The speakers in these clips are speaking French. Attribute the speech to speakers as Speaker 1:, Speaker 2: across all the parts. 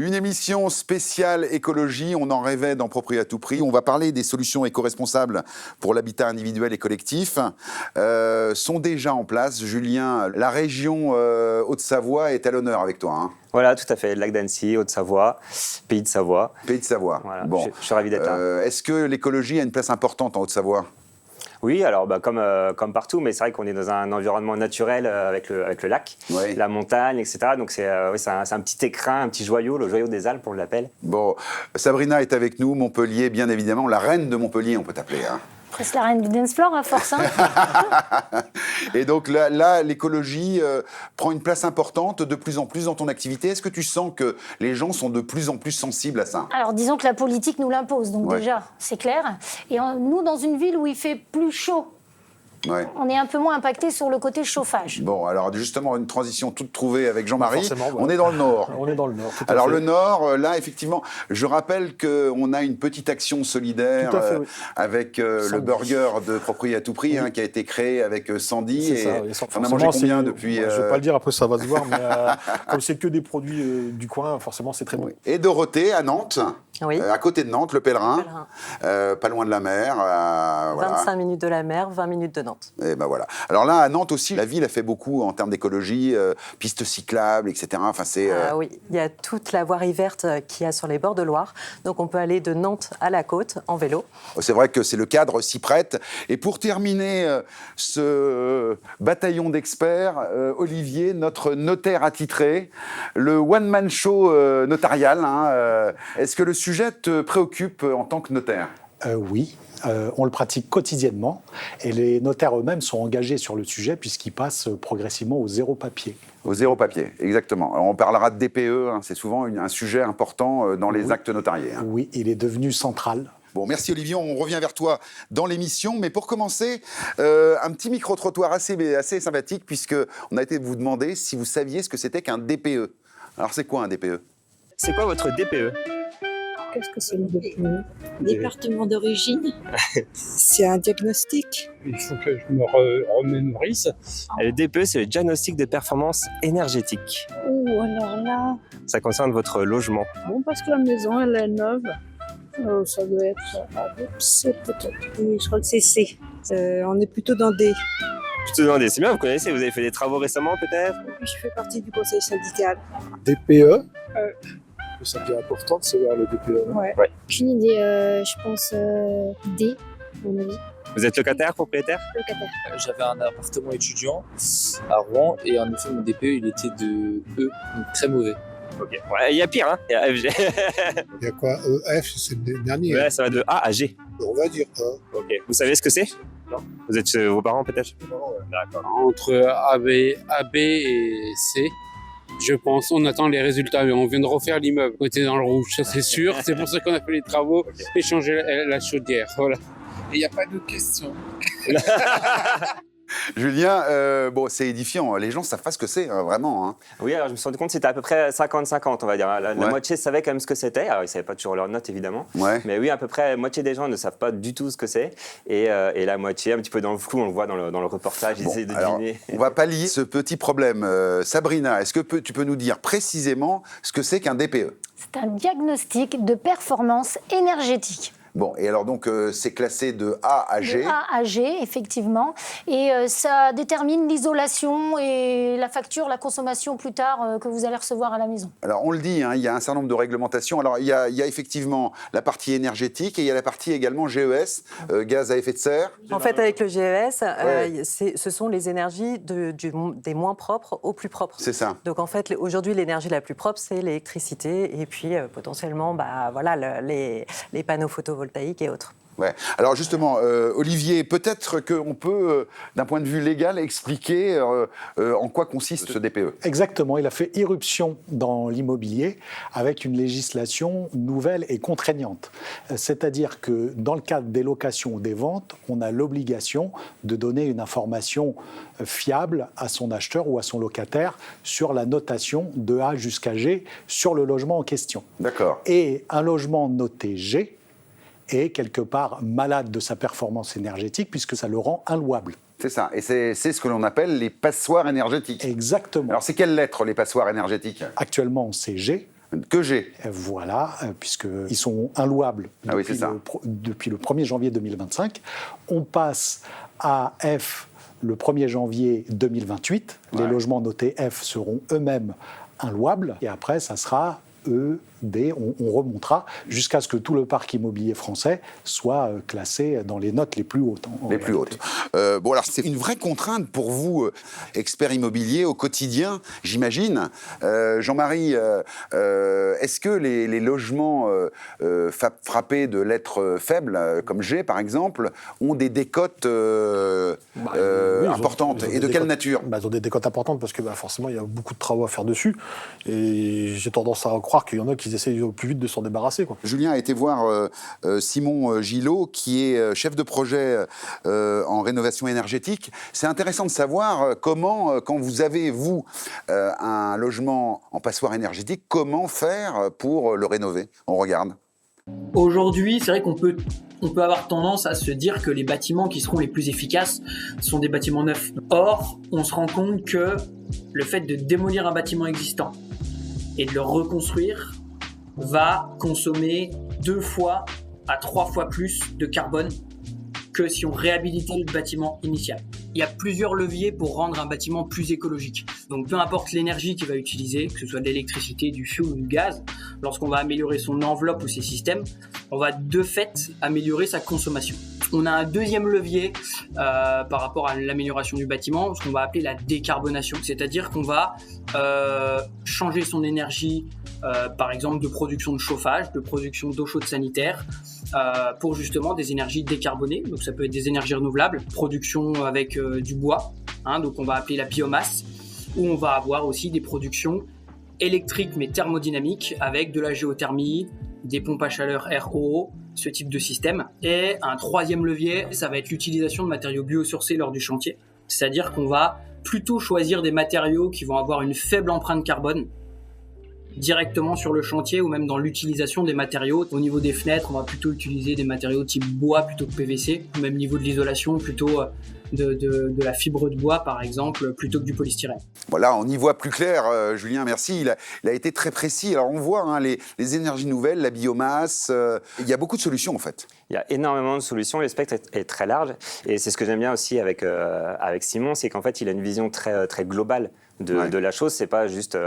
Speaker 1: Une émission spéciale écologie, on en rêvait dans Proprio à tout prix. On va parler des solutions éco-responsables pour l'habitat individuel et collectif. Sont déjà en place. Julien, la région Haute-Savoie est à l'honneur avec toi. Hein.
Speaker 2: Voilà, tout à fait. Lac d'Annecy, Haute-Savoie, Pays de Savoie.
Speaker 1: Pays de Savoie.
Speaker 2: Voilà,
Speaker 1: bon.
Speaker 2: je suis ravi d'être là.
Speaker 1: Est-ce que l'écologie a une place importante en Haute-Savoie ?
Speaker 2: Oui, alors comme partout, mais c'est vrai qu'on est dans un environnement naturel avec le lac,
Speaker 1: oui.
Speaker 2: La montagne, etc. Donc c'est un petit écrin, un petit joyau, le joyau des Alpes, on l'appelle.
Speaker 1: Bon, Sabrina est avec nous, Montpellier, bien évidemment, la reine de Montpellier, on peut t'appeler. Hein.
Speaker 3: Presque la reine du dance floor à force. Hein.
Speaker 1: Et donc là l'écologie prend une place importante de plus en plus dans ton activité. Est-ce que tu sens que les gens sont de plus en plus sensibles à ça ?
Speaker 3: Alors disons que la politique nous l'impose, donc déjà c'est clair. Et nous, dans une ville où il fait plus chaud, on est un peu moins impacté sur le côté chauffage.
Speaker 1: Bon, alors justement, une transition toute trouvée avec Jean-Marie. On est dans le Nord.
Speaker 4: On est dans le Nord, tout à
Speaker 1: alors
Speaker 4: fait.
Speaker 1: Le Nord, là, effectivement, je rappelle qu'on a une petite action solidaire avec le burger de Proprio à tout prix qui a été créé avec Sandy. On a mangé combien depuis
Speaker 4: Je ne vais pas le dire, après ça va se voir, mais comme c'est que des produits du coin, forcément c'est très bon.
Speaker 1: Et Dorothée, à Nantes.
Speaker 5: Oui.
Speaker 1: À côté de Nantes, le Pèlerin, pas loin de la mer.
Speaker 5: 25 minutes de la mer, 20 minutes de Nantes.
Speaker 1: Et ben voilà. Alors là, à Nantes aussi, la ville a fait beaucoup en termes d'écologie, pistes cyclables, etc. Enfin,
Speaker 5: oui, il y a toute la voirie verte qu'il y a sur les bords de Loire. Donc on peut aller de Nantes à la côte en vélo.
Speaker 1: C'est vrai que le cadre s'y prête. Et pour terminer ce bataillon d'experts, Olivier, notre notaire attitré, le one-man show notarial, est-ce que le sujet te préoccupe en tant que notaire ?
Speaker 4: Oui, on le pratique quotidiennement et les notaires eux-mêmes sont engagés sur le sujet puisqu'ils passent progressivement au zéro papier.
Speaker 1: Au zéro papier, exactement. Alors on parlera de DPE, c'est souvent un sujet important dans les actes notariés.
Speaker 4: Oui, il est devenu central.
Speaker 1: Bon, merci Olivier, on revient vers toi dans l'émission. Mais pour commencer, un petit micro-trottoir assez sympathique puisqu'on a été vous demander si vous saviez ce que c'était qu'un DPE. Alors c'est quoi un DPE ?
Speaker 2: C'est quoi votre DPE ?
Speaker 6: Qu'est-ce que c'est le DPE ? Département d'origine. C'est un diagnostic.
Speaker 7: Il faut que je me remémorise.
Speaker 2: Le DPE, c'est le diagnostic de performance énergétique.
Speaker 6: Oh, alors là...
Speaker 2: Ça concerne votre logement.
Speaker 6: Bon, parce que la maison, elle est neuve. Ça doit être C peut-être. Oui, je crois que c'est C. On est plutôt dans D.
Speaker 2: Plutôt dans D, c'est bien, vous connaissez, vous avez fait des travaux récemment peut-être ?
Speaker 6: Oui, je fais partie du conseil syndical.
Speaker 4: DPE ça devient important de savoir le DPE.
Speaker 6: Ouais.
Speaker 8: Aucune idée, je pense D, à mon avis.
Speaker 2: Vous êtes locataire, propriétaire ?
Speaker 8: Locataire.
Speaker 9: J'avais un appartement étudiant à Rouen et en effet mon DPE il était de E, donc très mauvais.
Speaker 2: Ok. Ouais, il y a pire, hein. Il y a FG.
Speaker 10: Il y a quoi F, c'est le dernier.
Speaker 2: Ouais, ça va de A à G.
Speaker 10: On va dire A.
Speaker 2: Ok. Vous savez ce que c'est ? Non. Vous êtes chez vos parents peut-être ?
Speaker 10: Non.
Speaker 2: D'accord.
Speaker 7: Entre AB et C, je pense, on attend les résultats, mais on vient de refaire l'immeuble. On était dans le rouge, ça c'est sûr. C'est pour ça qu'on a fait les travaux et changé la chaudière. Voilà. Et il n'y a pas d'autres questions.
Speaker 1: Julien, c'est édifiant. Les gens savent pas ce que c'est, vraiment. Hein.
Speaker 2: Oui, alors je me suis rendu compte que c'était à peu près 50-50, on va dire. La moitié savait quand même ce que c'était. Alors, ils ne savaient pas toujours leurs notes, évidemment. Ouais. Mais oui, à peu près la moitié des gens ne savent pas du tout ce que c'est. Et la moitié, un petit peu dans le flou, on le voit dans le reportage, ils essaient de deviner.
Speaker 1: On va pallier ce petit problème. Sabrina, est-ce que tu peux nous dire précisément ce que c'est qu'un DPE ?
Speaker 3: C'est un diagnostic de performance énergétique.
Speaker 1: Bon, et alors donc c'est classé de A à G.
Speaker 3: De A à G, effectivement. Et ça détermine l'isolation et la facture, la consommation plus tard que vous allez recevoir à la maison.
Speaker 1: Alors on le dit, il y a un certain nombre de réglementations. Alors il y a effectivement la partie énergétique et il y a la partie également GES, gaz à effet de serre.
Speaker 5: En fait, avec le GES, ce sont les énergies des moins propres aux plus propres.
Speaker 1: C'est ça.
Speaker 5: Donc en fait, aujourd'hui, l'énergie la plus propre, c'est l'électricité et puis potentiellement les panneaux photovoltaïques et autres.
Speaker 1: Ouais. Alors justement, Olivier, peut-être qu'on peut, d'un point de vue légal, expliquer en quoi consiste ce DPE.
Speaker 4: Exactement, il a fait irruption dans l'immobilier avec une législation nouvelle et contraignante. C'est-à-dire que dans le cadre des locations ou des ventes, on a l'obligation de donner une information fiable à son acheteur ou à son locataire sur la notation de A jusqu'à G sur le logement en question.
Speaker 1: D'accord.
Speaker 4: Et un logement noté G est quelque part malade de sa performance énergétique puisque ça le rend inlouable.
Speaker 1: C'est ça, et c'est ce que l'on appelle les passoires énergétiques.
Speaker 4: Exactement.
Speaker 1: Alors c'est quelle lettre les passoires énergétiques ?
Speaker 4: Actuellement c'est G.
Speaker 1: Que G.
Speaker 4: Voilà, puisqu'ils sont inlouables depuis le 1er janvier 2025. On passe à F le 1er janvier 2028. Les logements notés F seront eux-mêmes inlouables. Et après, ça sera E, D, on remontera jusqu'à ce que tout le parc immobilier français soit classé dans les notes les plus hautes.
Speaker 1: Plus hautes. Bon, alors c'est une vraie contrainte pour vous, experts immobiliers, au quotidien, j'imagine. Jean-Marie, est-ce que les logements frappés de lettres faibles, comme G par exemple, ont des décotes importantes? Et de quelle nature?
Speaker 11: Ils ont des décotes importantes parce que forcément il y a beaucoup de travaux à faire dessus. Et j'ai tendance à croire qu'il y en a qui essayent au plus vite de s'en débarrasser.
Speaker 1: Julien a été voir Simon Gillot, qui est chef de projet en rénovation énergétique. C'est intéressant de savoir comment, quand vous avez, vous, un logement en passoire énergétique, comment faire pour le rénover? On regarde.
Speaker 12: Aujourd'hui, c'est vrai qu'on peut avoir tendance à se dire que les bâtiments qui seront les plus efficaces sont des bâtiments neufs. Or, on se rend compte que le fait de démolir un bâtiment existant et de le reconstruire va consommer 2 fois à 3 fois plus de carbone que si on réhabilitait le bâtiment initial. Il y a plusieurs leviers pour rendre un bâtiment plus écologique. Donc peu importe l'énergie qu'il va utiliser, que ce soit de l'électricité, du fioul ou du gaz, lorsqu'on va améliorer son enveloppe ou ses systèmes, on va de fait améliorer sa consommation. On a un deuxième levier par rapport à l'amélioration du bâtiment, ce qu'on va appeler la décarbonation. C'est-à-dire qu'on va changer son énergie, par exemple de production de chauffage, de production d'eau chaude sanitaire, pour justement des énergies décarbonées. Donc ça peut être des énergies renouvelables, production avec du bois, donc on va appeler la biomasse, ou on va avoir aussi des productions électriques mais thermodynamiques avec de la géothermie, des pompes à chaleur RO, ce type de système. Et un troisième levier, ça va être l'utilisation de matériaux biosourcés lors du chantier. C'est-à-dire qu'on va plutôt choisir des matériaux qui vont avoir une faible empreinte carbone directement sur le chantier ou même dans l'utilisation des matériaux. Au niveau des fenêtres, on va plutôt utiliser des matériaux type bois plutôt que PVC. Au même niveau de l'isolation, plutôt de la fibre de bois, par exemple, plutôt que du polystyrène.
Speaker 1: Voilà, on y voit plus clair, Julien, merci. Il a été très précis. Alors, on voit les énergies nouvelles, la biomasse. Il y a beaucoup de solutions, en fait.
Speaker 2: Il y a énormément de solutions. Le spectre est très large. Et c'est ce que j'aime bien aussi avec Simon, c'est qu'en fait, il a une vision très, très globale de la chose. C'est pas juste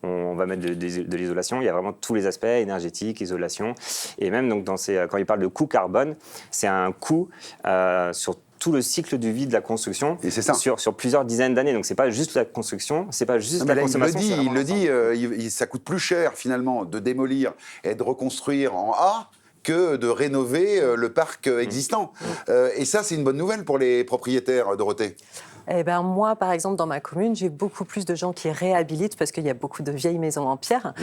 Speaker 2: on va mettre de l'isolation. Il y a vraiment tous les aspects, énergétique, isolation. Et même donc, quand il parle de coût carbone, c'est un coût sur tout le cycle de vie de la construction,
Speaker 1: et c'est ça.
Speaker 2: Sur plusieurs dizaines d'années. Donc c'est pas juste la construction, c'est pas juste la consommation.
Speaker 1: Il le dit, ça coûte plus cher finalement de démolir et de reconstruire en A que de rénover le parc existant. Et ça, c'est une bonne nouvelle pour les propriétaires, Dorothée.
Speaker 5: Eh ben moi, par exemple, dans ma commune, j'ai beaucoup plus de gens qui réhabilitent parce qu'il y a beaucoup de vieilles maisons en pierre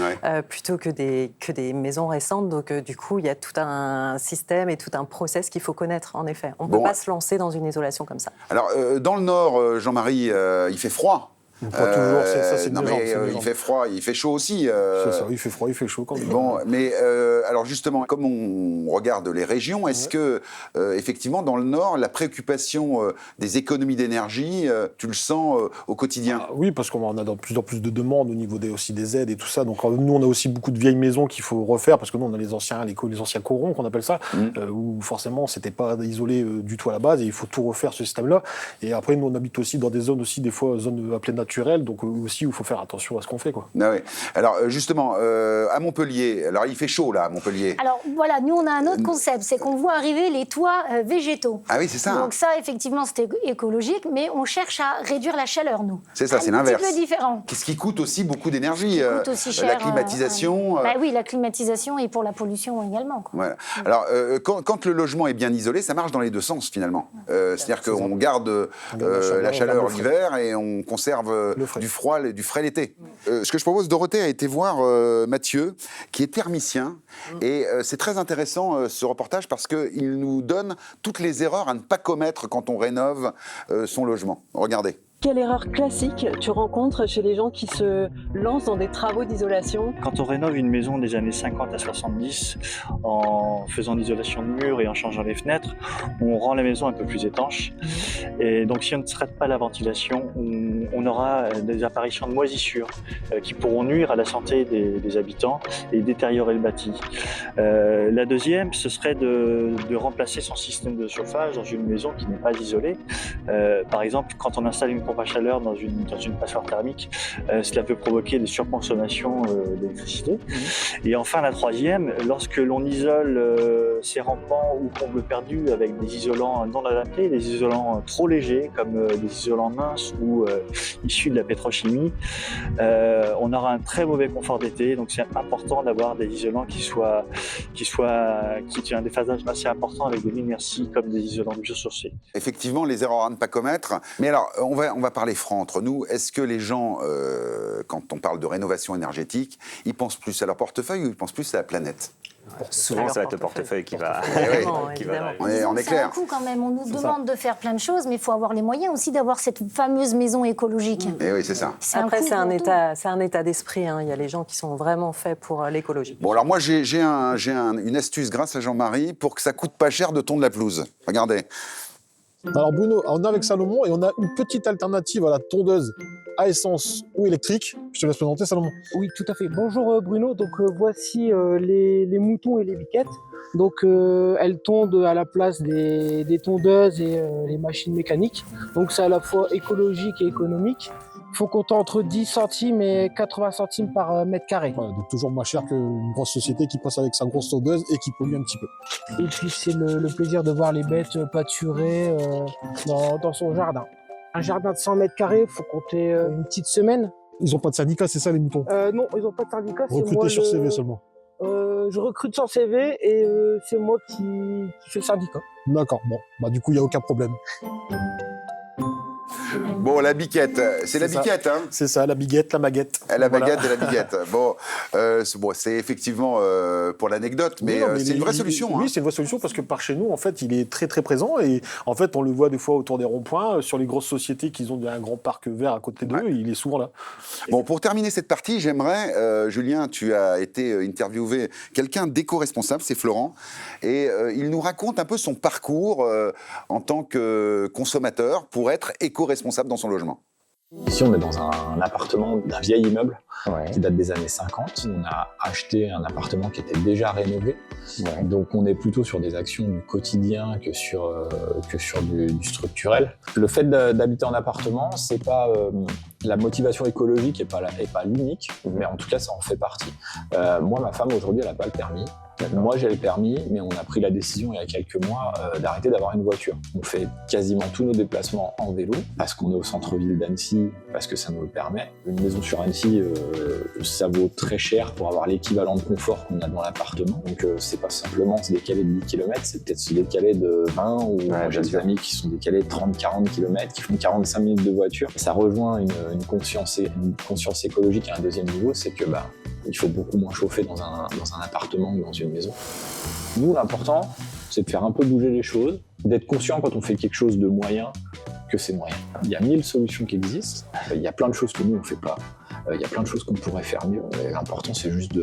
Speaker 5: plutôt que des maisons récentes. Donc, du coup, il y a tout un système et tout un process qu'il faut connaître, en effet. On ne peut pas se lancer dans une isolation comme ça.
Speaker 1: Alors, dans le Nord, Jean-Marie, il fait froid.
Speaker 11: Pas toujours, c'est
Speaker 1: non, mais il fait froid, il fait chaud aussi.
Speaker 11: C'est ça, il fait froid, il fait chaud quand même.
Speaker 1: Bon, mais alors justement, comme on regarde les régions, est-ce que effectivement dans le Nord, la préoccupation des économies d'énergie, tu le sens au quotidien?
Speaker 11: Oui, parce qu'on a de plus en plus de demandes au niveau aussi des aides et tout ça. Donc nous, on a aussi beaucoup de vieilles maisons qu'il faut refaire parce que nous, on a les anciens corons qu'on appelle ça, où forcément, c'était pas isolé du tout à la base et il faut tout refaire ce système-là. Et après, nous, on habite aussi dans des zones aussi, des fois, zones appelées naturelles, donc aussi où il faut faire attention à ce qu'on fait, quoi.
Speaker 1: Ah oui. Alors justement, à Montpellier, alors il fait chaud là à Montpellier.
Speaker 3: Alors voilà, nous on a un autre concept, c'est qu'on voit arriver les toits végétaux.
Speaker 1: Ah oui, c'est ça.
Speaker 3: Donc ça, effectivement, c'est écologique, mais on cherche à réduire la chaleur, nous.
Speaker 1: C'est ça, c'est l'inverse.
Speaker 3: Un petit peu différent.
Speaker 1: Qu'est-ce qui coûte aussi beaucoup d'énergie?
Speaker 3: Coûte aussi cher.
Speaker 1: La climatisation.
Speaker 3: Bah oui, la climatisation et pour la pollution également, quoi.
Speaker 1: Voilà. Alors quand le logement est bien isolé, ça marche dans les deux sens finalement. C'est-à-dire qu'on garde la chaleur l'hiver et on conserve du frais l'été. Ce que je propose, Dorothée a été voir Mathieu, qui est thermicien, et c'est très intéressant ce reportage parce qu'il nous donne toutes les erreurs à ne pas commettre quand on rénove son logement. Regardez.
Speaker 5: Quelle erreur classique tu rencontres chez les gens qui se lancent dans des travaux d'isolation?
Speaker 13: Quand on rénove une maison des années 50 à 70, en faisant l'isolation de murs et en changeant les fenêtres, on rend la maison un peu plus étanche. Et donc si on ne traite pas la ventilation, on aura des apparitions de moisissures qui pourront nuire à la santé des habitants et détériorer le bâti. La deuxième, ce serait de remplacer son système de chauffage dans une maison qui n'est pas isolée. Par exemple, quand on installe une pompe à chaleur dans une passoire thermique, cela peut provoquer des surconsommations d'électricité. Et enfin, la troisième, lorsque l'on isole ses rampants ou combles perdus avec des isolants non adaptés, des isolants trop légers comme des isolants minces ou issus de la pétrochimie, on aura un très mauvais confort d'été. Donc c'est important d'avoir des isolants qui aient un déphasage assez important avec des l'inertie comme des isolants biosourcés.
Speaker 1: Effectivement, les erreurs à ne pas commettre. Mais alors, on va parler franc entre nous. Est-ce que les gens, quand on parle de rénovation énergétique, ils pensent plus à leur portefeuille ou ils pensent plus à la planète?
Speaker 2: Souvent, ça va être le portefeuille qui va.
Speaker 1: On est clair.
Speaker 3: C'est un coût quand même. On nous demande de faire plein de choses, mais il faut avoir les moyens aussi d'avoir cette fameuse maison écologique.
Speaker 1: Et oui, c'est ça.
Speaker 5: Après, c'est un état d'esprit. Il y a les gens qui sont vraiment faits pour l'écologie.
Speaker 1: Bon, alors moi, j'ai une astuce grâce à Jean-Marie pour que ça coûte pas cher de tondre la pelouse. Regardez.
Speaker 11: Alors Bruno, on est avec Salomon et on a une petite alternative à la tondeuse à essence ou électrique. Je te laisse présenter, Salomon.
Speaker 14: Oui, tout à fait. Bonjour Bruno, donc voici les moutons et les biquettes. Donc elles tondent à la place des tondeuses et les machines mécaniques. Donc c'est à la fois écologique et économique. Il faut compter entre 10 centimes et 80 centimes par mètre carré.
Speaker 11: Voilà, donc toujours moins cher qu'une grosse société qui passe avec sa grosse tondeuse et qui pollue un petit peu.
Speaker 14: Et puis c'est le plaisir de voir les bêtes pâturer dans son jardin. Un jardin de 100 mètres carrés, il faut compter une petite semaine.
Speaker 11: Ils n'ont pas de syndicat, c'est ça les moutons?
Speaker 14: Non, ils n'ont pas de syndicat.
Speaker 11: Recrutés sur CV seulement.
Speaker 14: Je recrute sur CV et c'est moi qui fais le syndicat.
Speaker 11: D'accord, bon, du coup il n'y a aucun problème.
Speaker 1: Bon, la biquette, c'est la biquette, hein?
Speaker 11: C'est ça, la biguette, la maguette.
Speaker 1: La baguette et la biquette. Bon, c'est effectivement pour l'anecdote, mais, c'est une vraie solution.
Speaker 11: Oui, c'est une vraie solution parce que par chez nous, en fait, il est très très présent et en fait, on le voit des fois autour des ronds-points, sur les grosses sociétés qui ont un grand parc vert à côté d'eux, il est souvent là.
Speaker 1: Bon, pour terminer cette partie, j'aimerais, Julien, tu as été interviewé quelqu'un d'éco-responsable, c'est Florent, et il nous raconte un peu son parcours en tant que consommateur pour être éco-responsable dans son logement.
Speaker 15: Ici, on est dans un appartement d'un vieil immeuble qui date des années 50. On a acheté un appartement qui était déjà rénové. Donc, on est plutôt sur des actions du quotidien que sur du structurel. Le fait d'habiter en appartement, c'est pas la motivation écologique est pas l'unique, mais en tout cas, ça en fait partie. Moi, ma femme, aujourd'hui, elle n'a pas le permis. Moi, j'ai le permis, mais on a pris la décision il y a quelques mois d'arrêter d'avoir une voiture. On fait quasiment tous nos déplacements en vélo, parce qu'on est au centre-ville d'Annecy, parce que ça nous le permet. Une maison sur Annecy, ça vaut très cher pour avoir l'équivalent de confort qu'on a dans l'appartement. Donc, c'est pas simplement se décaler de 10 km, c'est peut-être se décaler de 20, ou j'ai des amis qui sont décalés de 30-40 km, qui font 45 minutes de voiture. Ça rejoint une conscience écologique à un deuxième niveau, c'est que il faut beaucoup moins chauffer dans un appartement que dans une maison. Nous, l'important, c'est de faire un peu bouger les choses, d'être conscient quand on fait quelque chose de moyen, que c'est moyen. Il y a 1000 solutions qui existent, il y a plein de choses que nous, on ne fait pas, il y a plein de choses qu'on pourrait faire mieux. Et l'important, c'est juste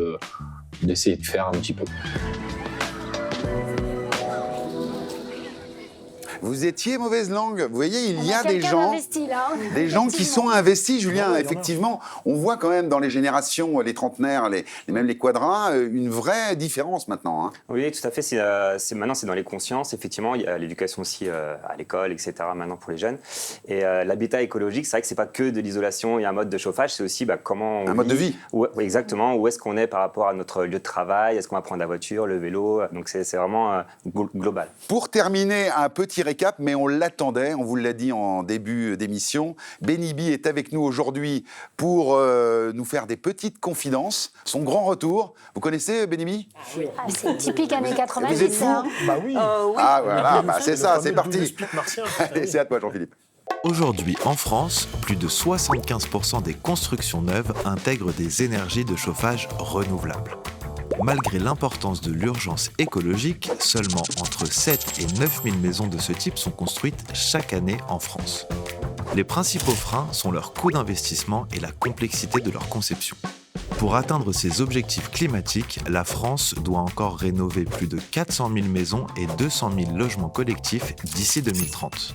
Speaker 15: d'essayer de faire un petit peu.
Speaker 1: Vous étiez mauvaise langue. Vous voyez, il y a des gens qui sont investis, Julien. Effectivement, on voit quand même dans les générations, les trentenaires, même les quadras, une vraie différence maintenant. Hein.
Speaker 2: Oui, tout à fait. Maintenant, c'est dans les consciences. Effectivement, il y a l'éducation aussi à l'école, etc. Maintenant pour les jeunes. Et l'habitat écologique, c'est vrai que c'est pas que de l'isolation et un mode de chauffage, c'est aussi comment on vit.
Speaker 1: Mode de vie.
Speaker 2: Oui, exactement. Où est-ce qu'on est par rapport à notre lieu de travail? Est-ce qu'on va prendre la voiture, le vélo? Donc c'est vraiment global.
Speaker 1: Pour terminer, un petit récap, mais on l'attendait, on vous l'a dit en début d'émission. Benny B est avec nous aujourd'hui pour nous faire des petites confidences. Son grand retour. Vous connaissez Benny B?
Speaker 3: C'est typique années 90.
Speaker 1: Vous êtes fou?
Speaker 3: Oui.
Speaker 1: Ah voilà, c'est ça, c'est parti. Allez, c'est à toi Jean-Philippe.
Speaker 16: Aujourd'hui, en France, plus de 75% des constructions neuves intègrent des énergies de chauffage renouvelables. Malgré l'importance de l'urgence écologique, seulement entre 7 et 9 000 maisons de ce type sont construites chaque année en France. Les principaux freins sont leur coût d'investissement et la complexité de leur conception. Pour atteindre ces objectifs climatiques, la France doit encore rénover plus de 400 000 maisons et 200 000 logements collectifs d'ici 2030.